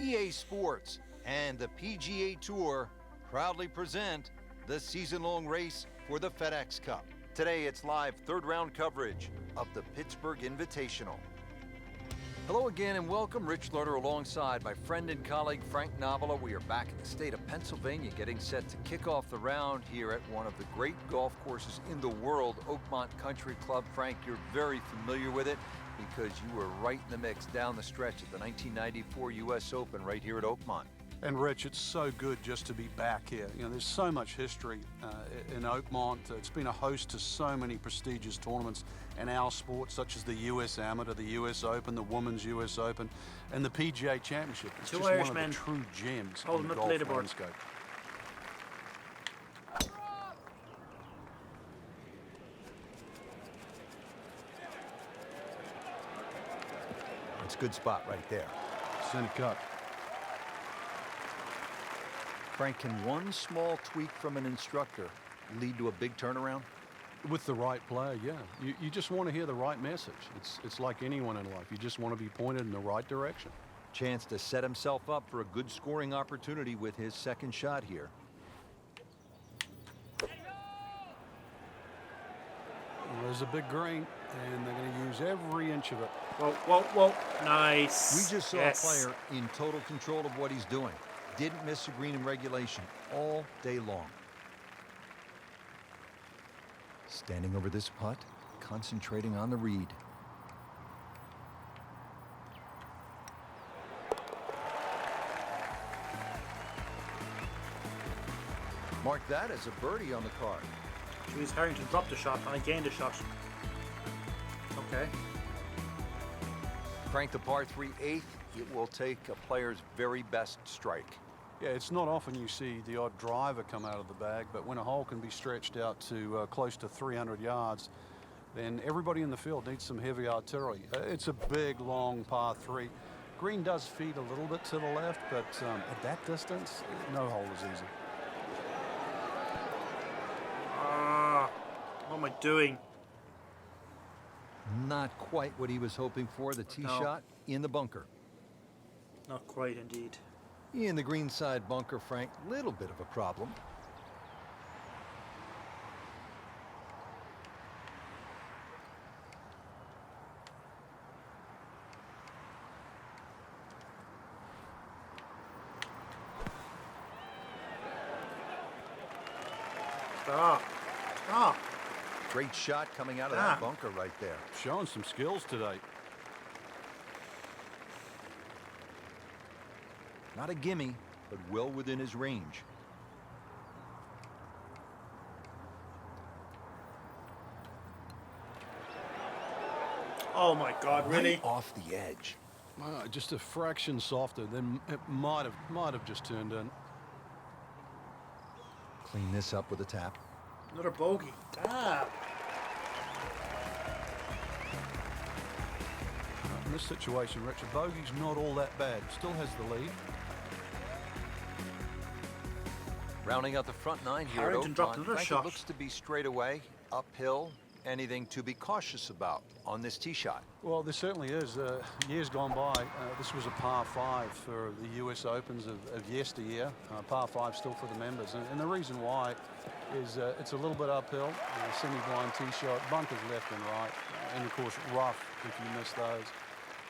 EA Sports and the PGA Tour proudly present the season-long race for the FedEx Cup. Today it's live third-round coverage of the Pittsburgh Invitational. Hello again and welcome. Rich Loder alongside my friend and colleague Frank Novola. We are back in the state of Pennsylvania getting set to kick off the round here at one of the great golf courses in the world, Oakmont Country Club. Frank, you're very familiar with it because you were right in the mix down the stretch of the 1994 U.S. Open right here at Oakmont. And Rich, it's so good just to be back here. You know, there's so much history in Oakmont. It's been a host to so many prestigious tournaments in our sport, such as the U.S. Amateur, the U.S. Open, the Women's U.S. Open, and the PGA Championship. It's just one of the true gems on the golf landscape. It's a good spot right there. Center cut. Frank, can one small tweak from an instructor lead to a big turnaround? With the right player, yeah. You just want to hear the right message. It's like anyone in life. You just want to be pointed in the right direction. Chance to set himself up for a good scoring opportunity with his second shot here. Well, there's a big green, and they're going to use every inch of it. Whoa, whoa, whoa. Nice. We just saw a player in total control of what he's doing. Didn't miss a green in regulation all day long. Standing over this putt, concentrating on the read. Mark that as a birdie on the card. Jeez, Harrington dropped a shot and I gained a shot. Okay. Frank, the par 3 8th, it will take a player's very best strike. Yeah, it's not often you see the odd driver come out of the bag, but when a hole can be stretched out to close to 300 yards, then everybody in the field needs some heavy artillery. It's a big, long par 3. Green does feed a little bit to the left, but at that distance, no hole is easy. What am I doing? Not quite what he was hoping for. The tee shot in the bunker. Not quite, indeed. In the greenside bunker, Frank, little bit of a problem. Stop. Great shot coming out of that bunker right there. Showing some skills today. Not a gimme, but well within his range. Oh my God, really? Right off the edge. Just a fraction softer, then it might have just turned in. Clean this up with a tap. Another bogey. In this situation, Richard, bogey's not all that bad. Still has the lead. Rounding out the front nine here Harrington at dropped Oakmont. another Frank, shot. It looks to be straight away, uphill. Anything to be cautious about on this tee shot? Well, there certainly is. Years gone by, this was a par 5 for the U.S. Opens of yesteryear. Par 5 still for the members. And the reason why is it's a little bit uphill. Semi-blind tee shot, bunkers left and right. And, of course, rough if you miss those.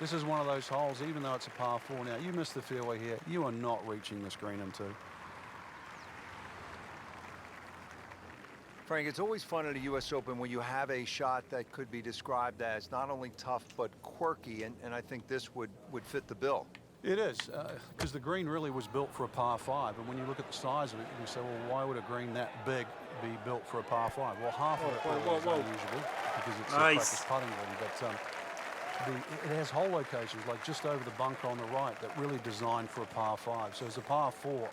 This is one of those holes, even though it's a par 4 now, you miss the fairway here, you are not reaching this green in 2. Frank, it's always fun at a U.S. Open when you have a shot that could be described as not only tough but quirky, and I think this would fit the bill. It is, because the green really was built for a par 5, and when you look at the size of it, you say, well, why would a green that big be built for a par 5? Well, half of it is unusual because it's a practice putting green, but it has hole locations like just over the bunker on the right that really designed for a par 5. So as a par 4,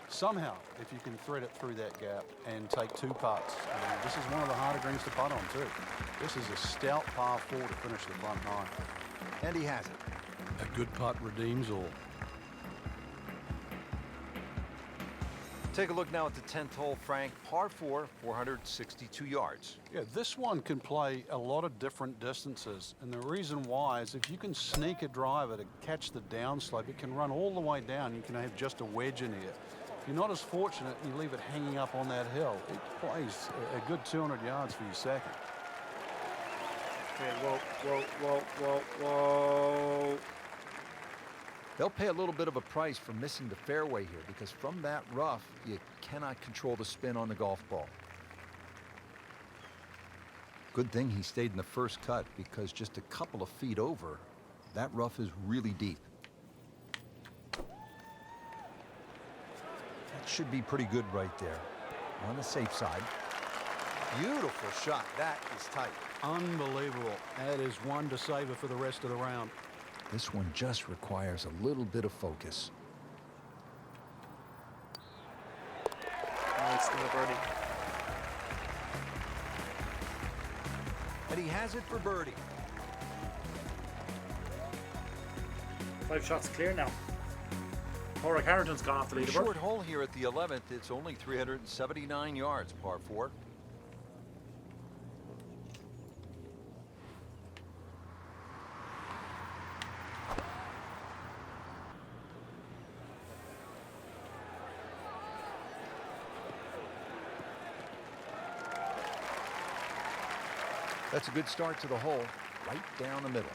somehow, if you can thread it through that gap and take 2 putts, this is one of the harder greens to putt on too. This is a stout par 4 to finish the front 9. And he has it. A good putt redeems all. Take a look now at the 10th hole, Frank. Par 4, 462 yards. Yeah, this one can play a lot of different distances. And the reason why is if you can sneak a driver to catch the downslope, it can run all the way down. You can have just a wedge in here. If you're not as fortunate and you leave it hanging up on that hill, it plays a good 200 yards for your second. Okay, whoa. They'll pay a little bit of a price for missing the fairway here because from that rough, you cannot control the spin on the golf ball. Good thing he stayed in the first cut because just a couple of feet over, that rough is really deep. That should be pretty good right there. On the safe side. Beautiful shot. That is tight. Unbelievable. That is one to savor for the rest of the round. This one just requires a little bit of focus. Nice little birdie. And he has it for birdie. 5 shots clear now. Rory McIlroy's gone off the leaderboard. Short hole here at the 11th. It's only 379 yards, par 4. That's a good start to the hole, right down the middle.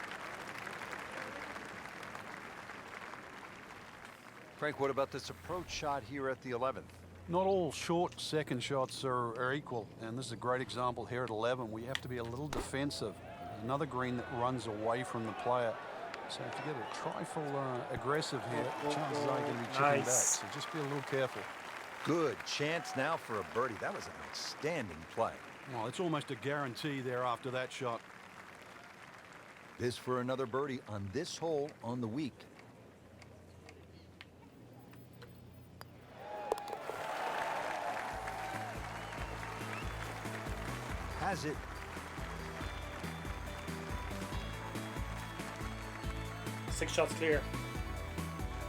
Frank, what about this approach shot here at the 11th? Not all short second shots are equal, and this is a great example here at 11. We have to be a little defensive. Another green that runs away from the player. So if you get a trifle aggressive here, chances are you're going to be chipping back. So just be a little careful. Good chance now for a birdie. That was an outstanding play. Well, it's almost a guarantee there after that shot. This for another birdie on this hole on the week. Has it. Six shots clear.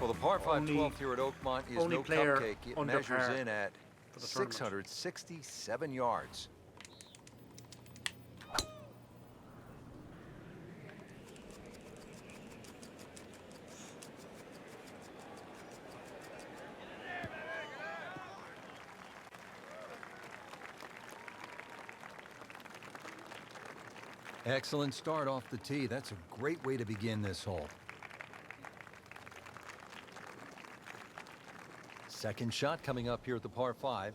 Well, the par 5 12th here at Oakmont is only no player cupcake. It under measures par in at for the tournament. 667 yards. Excellent start off the tee. That's a great way to begin this hole. Second shot coming up here at the par 5.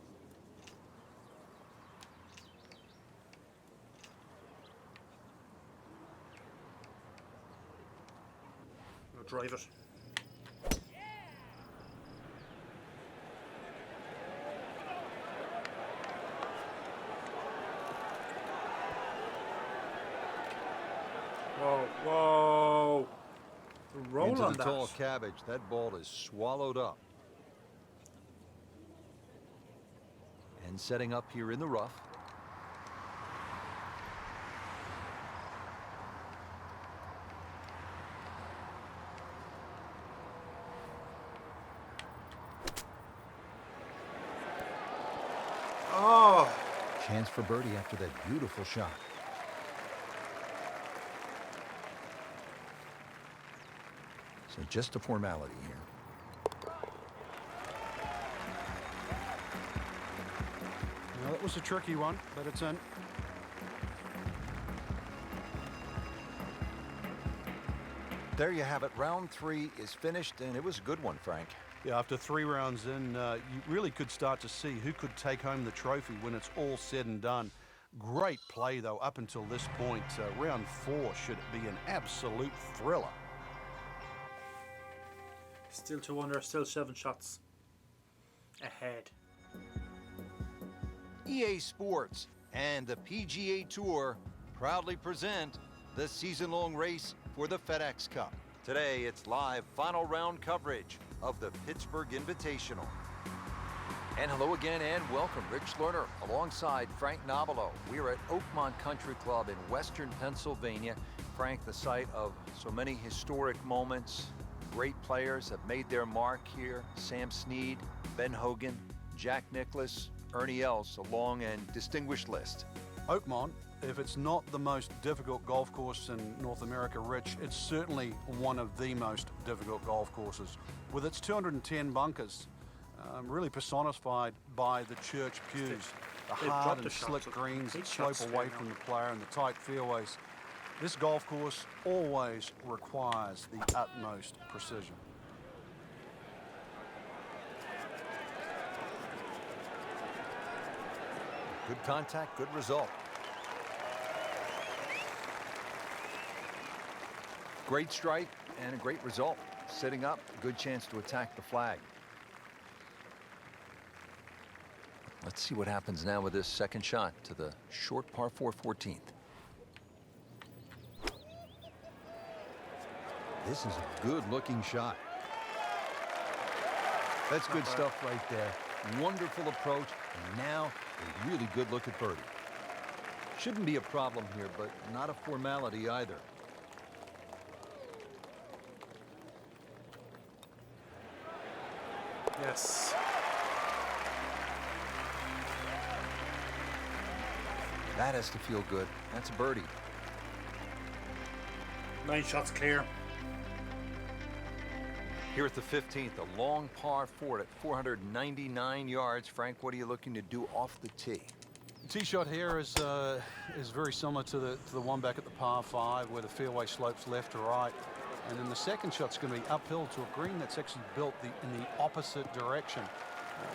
We'll drive it. Whoa. The roll Into on the that. tall cabbage. That ball is swallowed up. And setting up here in the rough. Oh. Chance for birdie after that beautiful shot. So just a formality here. Well, that was a tricky one, but it's in. There you have it. Round 3 is finished, and it was a good one, Frank. Yeah, after 3 rounds in, you really could start to see who could take home the trophy when it's all said and done. Great play, though, up until this point. Round 4 should be an absolute thriller. Still 2 under, still 7 shots ahead. EA Sports and the PGA Tour proudly present the season-long race for the FedEx Cup. Today, it's live final round coverage of the Pittsburgh Invitational. And hello again and welcome. Rich Lerner alongside Frank Nobilo. We are at Oakmont Country Club in Western Pennsylvania. Frank, the site of so many historic moments. Great players have made their mark here. Sam Snead, Ben Hogan, Jack Nicklaus, Ernie Els, a long and distinguished list. Oakmont, if it's not the most difficult golf course in North America, Rich, it's certainly one of the most difficult golf courses. With its 210 bunkers, really personified by the church pews, the hard and slick greens that slope away from the player and the tight fairways. This golf course always requires the utmost precision. Good contact, good result. Great strike and a great result. Sitting up, good chance to attack the flag. Let's see what happens now with this second shot to the short par 4 14th. This is a good-looking shot. That's good stuff right there. Wonderful approach, and now a really good look at birdie. Shouldn't be a problem here, but not a formality either. Yes. That has to feel good. That's a birdie. 9 shots clear. Here at the 15th, a long par 4 at 499 yards. Frank, what are you looking to do off the tee? The tee shot here is very similar to the one back at the par 5, where the fairway slopes left to right. And then the second shot's going to be uphill to a green that's actually built in the opposite direction.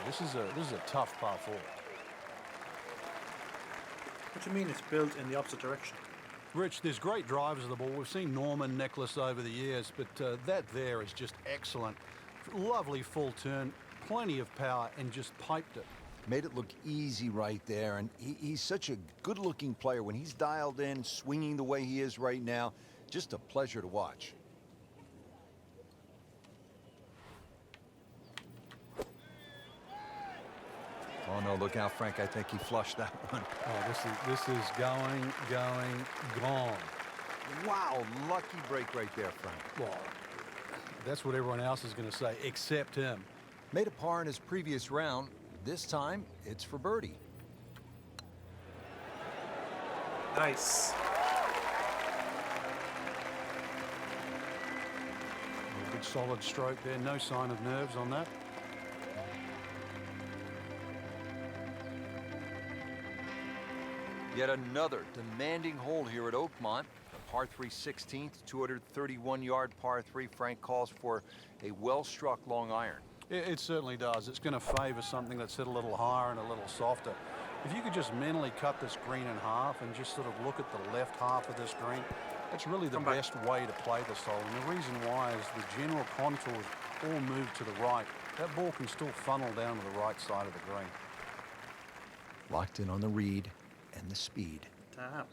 This is a tough par 4. What do you mean it's built in the opposite direction? Rich, there's great drivers of the ball. We've seen Norman, Nicklaus over the years, but that there is just excellent. Lovely full turn, plenty of power, and just piped it. Made it look easy right there, and he's such a good-looking player. When he's dialed in, swinging the way he is right now, just a pleasure to watch. Oh, no, look out, Frank. I think he flushed that one. Oh, this is going, gone. Wow, lucky break right there, Frank. Well, that's what everyone else is going to say, except him. Made a par in his previous round. This time, it's for birdie. Nice. A good solid stroke there. No sign of nerves on that. Yet another demanding hole here at Oakmont. The par 3 16th, 231-yard par 3. Frank calls for a well-struck long iron. It certainly does. It's going to favor something that's hit a little higher and a little softer. If you could just mentally cut this green in half and just sort of look at the left half of this green, that's really the best way to play this hole. And the reason why is the general contours all move to the right. That ball can still funnel down to the right side of the green. Locked in on the read and the speed. Damn.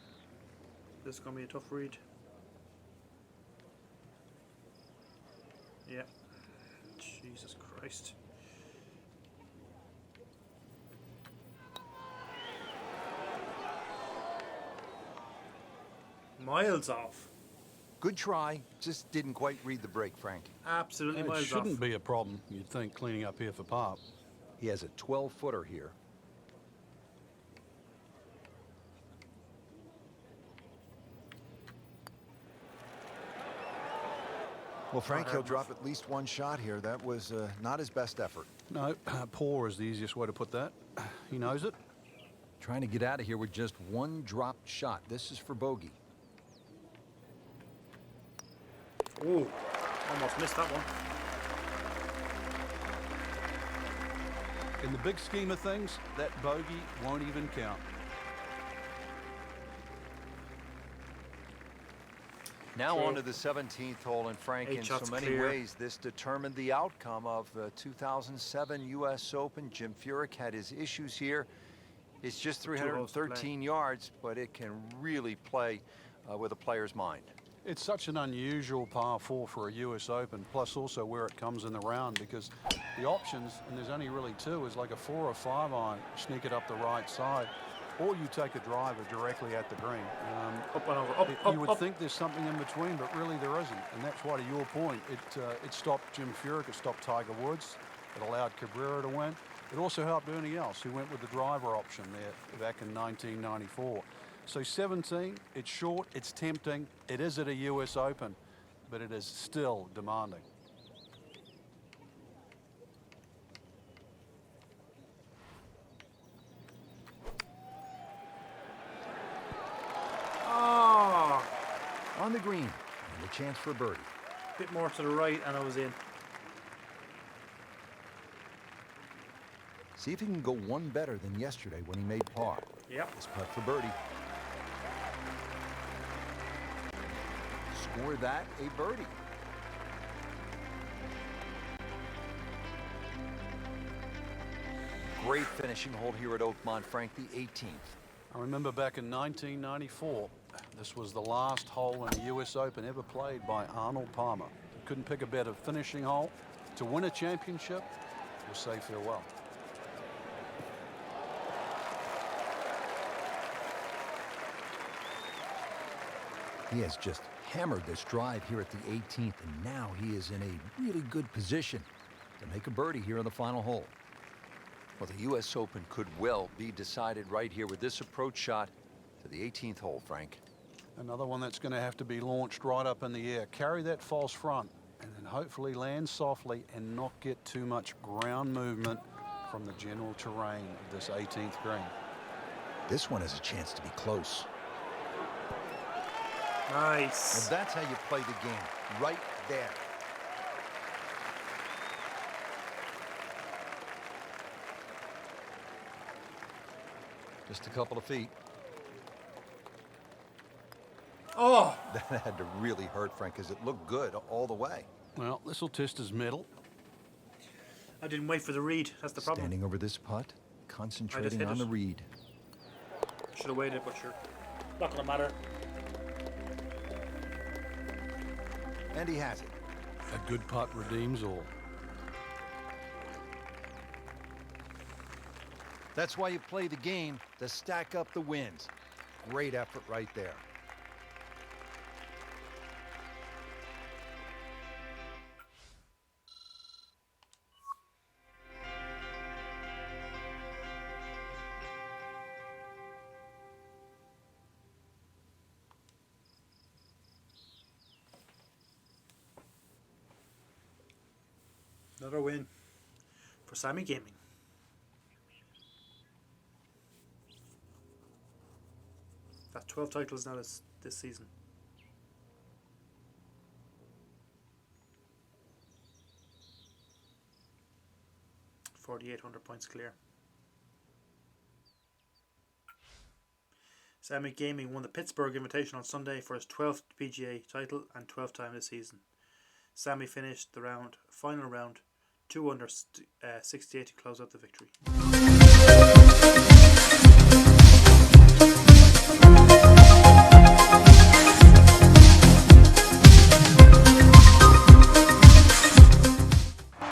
This is going to be a tough read. Yeah. Jesus Christ. Miles off. Good try, just didn't quite read the break, Frank. Absolutely miles off. It shouldn't be a problem, you'd think, cleaning up here for par. He has a 12-footer here. Well, Frank, he'll drop at least one shot here. That was not his best effort. No, poor is the easiest way to put that. He knows it. Trying to get out of here with just one dropped shot. This is for bogey. Ooh, almost missed that one. In the big scheme of things, that bogey won't even count. Now on to the 17th hole, and Frank, in so many ways, this determined the outcome of the 2007 U.S. Open. Jim Furyk had his issues here. It's just 313 yards, but it can really play with a player's mind. It's such an unusual par 4 for a U.S. Open, plus also where it comes in the round, because the options, and there's only really two, is like a 4 or 5 iron, sneak it up the right side, or you take a driver directly at the green. Up and over, you would think there's something in between, but really there isn't. And that's why, to your point, it stopped Jim Furyk, it stopped Tiger Woods, it allowed Cabrera to win. It also helped Ernie Els, who went with the driver option there back in 1994. So 17, it's short, it's tempting, it is at a US Open, but it is still demanding. Oh, On the green, and a chance for birdie. bit more to the right, and I was in. See if he can go one better than yesterday when he made par. Yep. This putt for birdie. Score that a birdie. Great finishing hole here at Oakmont, Frank, the 18th. I remember back in 1994, this was the last hole in the US Open ever played by Arnold Palmer. Couldn't pick a better finishing hole to win a championship or say farewell. He has just hammered this drive here at the 18th, and now he is in a really good position to make a birdie here on the final hole. Well, the U.S. Open could well be decided right here with this approach shot to the 18th hole, Frank. Another one that's going to have to be launched right up in the air. Carry that false front and then hopefully land softly and not get too much ground movement from the general terrain of this 18th green. This one has a chance to be close. Nice. Well, that's how you play the game, right there. Just a couple of feet. Oh, That had to really hurt, Frank, because it looked good all the way. Well, this will test his mettle. I didn't wait for the read. That's the problem. Standing over this putt, concentrating hit on it. the read. Should have waited, but sure. Not gonna matter. And he has it. A good putt redeems all. That's why you play the game, to stack up the wins. Great effort right there. Another win for Sammy Gaming. That's 12 titles now this season. $4,800 points clear. Sammy Gaming won the Pittsburgh Invitational on Sunday for his 12th PGA title and 12th time this season. Sammy finished the final round 2 under 68 to close out the victory.